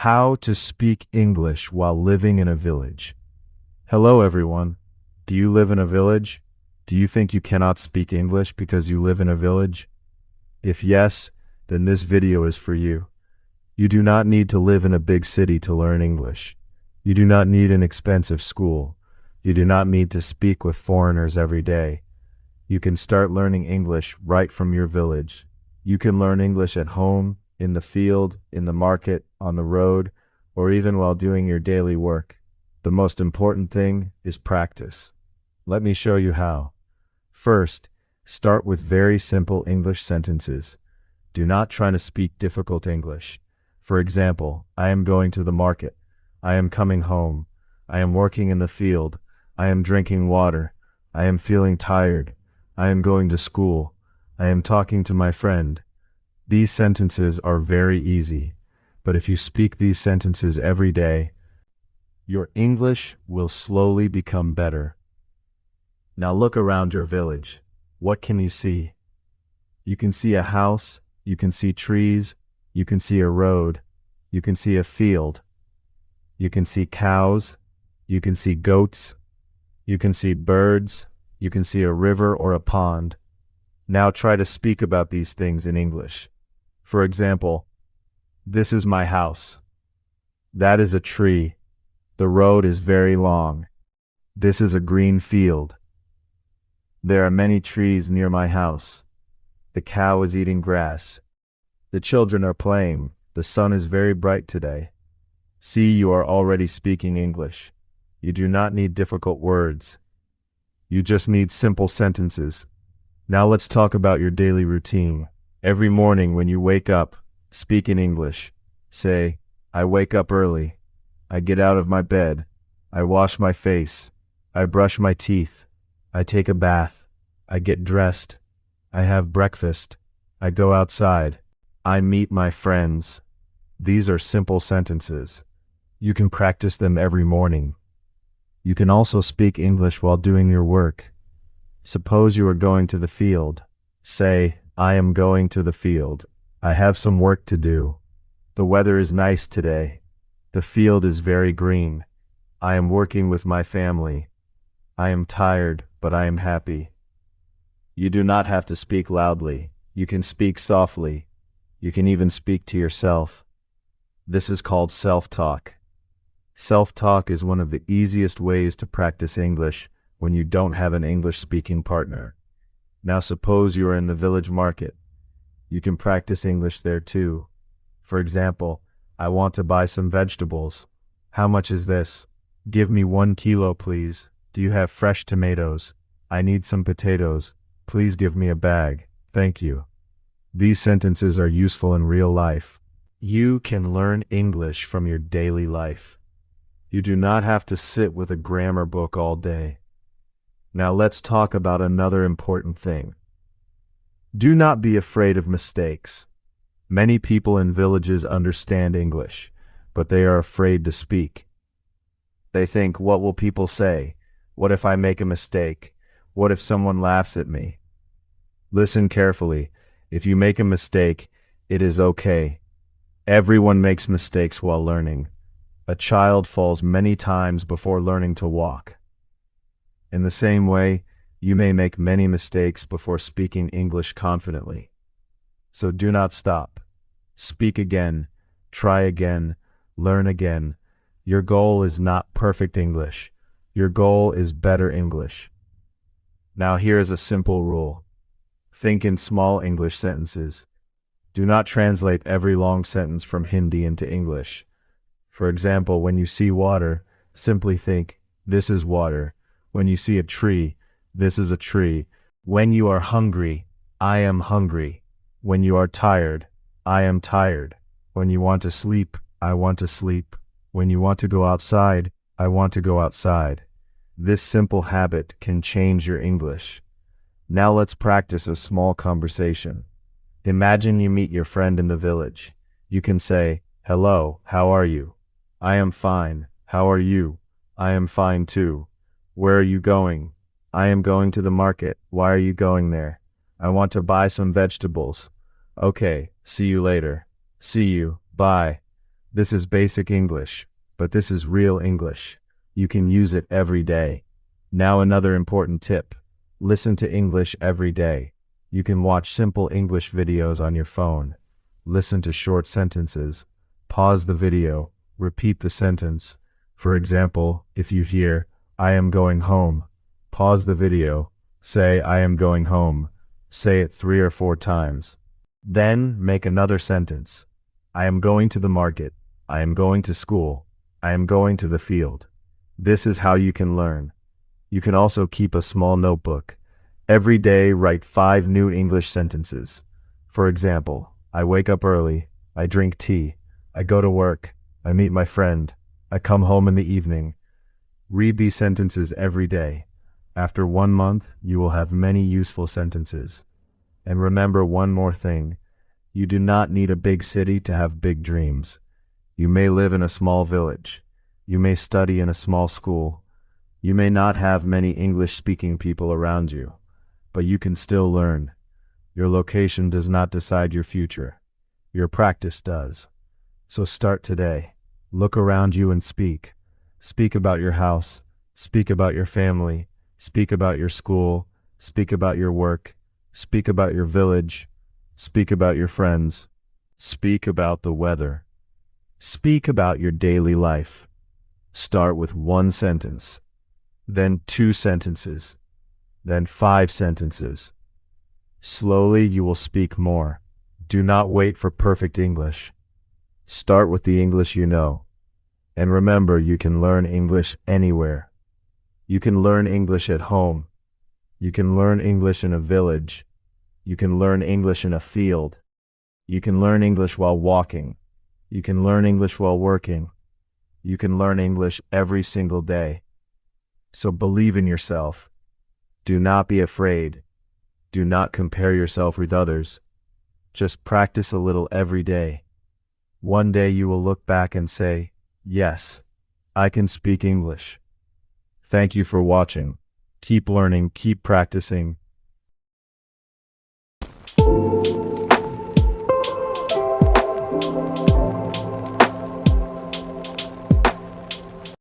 How to speak English while living in a village. Hello everyone. Do you live in a village? Do you think you cannot speak English because you live in a village? If yes, then this video is for you. You do not need to live in a big city to learn English. You do not need an expensive school. You do not need to speak with foreigners every day. You can start learning English right from your village. You can learn English at home, in the field, in the market, on the road, or even while doing your daily work. The most important thing is practice. Let me show you how. First, start with very simple English sentences. Do not try to speak difficult English. For example, I am going to the market. I am coming home. I am working in the field. I am drinking water. I am feeling tired. I am going to school. I am talking to my friend. These sentences are very easy, but if you speak these sentences every day, your English will slowly become better. Now look around your village. What can you see? You can see a house, you can see trees, you can see a road, you can see a field, you can see cows, you can see goats, you can see birds, you can see a river or a pond. Now try to speak about these things in English. For example, this is my house. That is a tree. The road is very long. This is a green field. There are many trees near my house. The cow is eating grass. The children are playing. The sun is very bright today. See, you are already speaking English. You do not need difficult words. You just need simple sentences. Now let's talk about your daily routine. Every morning when you wake up, speak in English. Say, I wake up early. I get out of my bed. I wash my face. I brush my teeth. I take a bath. I get dressed. I have breakfast. I go outside. I meet my friends. These are simple sentences. You can practice them every morning. You can also speak English while doing your work. Suppose you are going to the field. Say, I am going to the field. I have some work to do. The weather is nice today. The field is very green. I am working with my family. I am tired, but I am happy. You do not have to speak loudly. You can speak softly. You can even speak to yourself. This is called self-talk. Self-talk is one of the easiest ways to practice English when you don't have an English-speaking partner. Now suppose you are in the village market. You can practice English there too. For example, I want to buy some vegetables. How much is this? Give me 1 kilo, please. Do you have fresh tomatoes? I need some potatoes. Please give me a bag. Thank you. These sentences are useful in real life. You can learn English from your daily life. You do not have to sit with a grammar book all day. Now let's talk about another important thing. Do not be afraid of mistakes. Many people in villages understand English, but they are afraid to speak. They think, what will people say? What if I make a mistake? What if someone laughs at me? Listen carefully. If you make a mistake, it is okay. Everyone makes mistakes while learning. A child falls many times before learning to walk. In the same way, you may make many mistakes before speaking English confidently. So do not stop. Speak again, try again, learn again. Your goal is not perfect English. Your goal is better English. Now here is a simple rule. Think in small English sentences. Do not translate every long sentence from Hindi into English. For example, when you see water, simply think, this is water. When you see a tree, this is a tree. When you are hungry, I am hungry. When you are tired, I am tired. When you want to sleep, I want to sleep. When you want to go outside, I want to go outside. This simple habit can change your English. Now let's practice a small conversation. Imagine you meet your friend in the village. You can say, hello, how are you? I am fine. How are you? I am fine too. Where are you going? I am going to the market. Why are you going there? I want to buy some vegetables. Okay, see you later. See you, bye. This is basic English, but this is real English. You can use it every day. Now another important tip. Listen to English every day. You can watch simple English videos on your phone. Listen to short sentences. Pause the video. Repeat the sentence. For example, if you hear, "I am going home," pause the video. Say, "I am going home." Say it 3 or 4 times. Then make another sentence. I am going to the market. I am going to school. I am going to the field. This is how you can learn. You can also keep a small notebook. Every day write 5 new English sentences. For example, I wake up early. I drink tea. I go to work. I meet my friend. I come home in the evening. Read these sentences every day. After 1 month, you will have many useful sentences. And remember one more thing. You do not need a big city to have big dreams. You may live in a small village. You may study in a small school. You may not have many English-speaking people around you, but you can still learn. Your location does not decide your future. Your practice does. So start today. Look around you and speak. Speak about your house. Speak about your family. Speak about your school. Speak about your work. Speak about your village. Speak about your friends. Speak about the weather. Speak about your daily life. Start with 1 sentence, then 2 sentences, then 5 sentences. Slowly you will speak more. Do not wait for perfect English. Start with the English you know. And remember, you can learn English anywhere. You can learn English at home. You can learn English in a village. You can learn English in a field. You can learn English while walking. You can learn English while working. You can learn English every single day. So believe in yourself. Do not be afraid. Do not compare yourself with others. Just practice a little every day. One day you will look back and say, "Yes, I can speak English." Thank you for watching. Keep learning, keep practicing,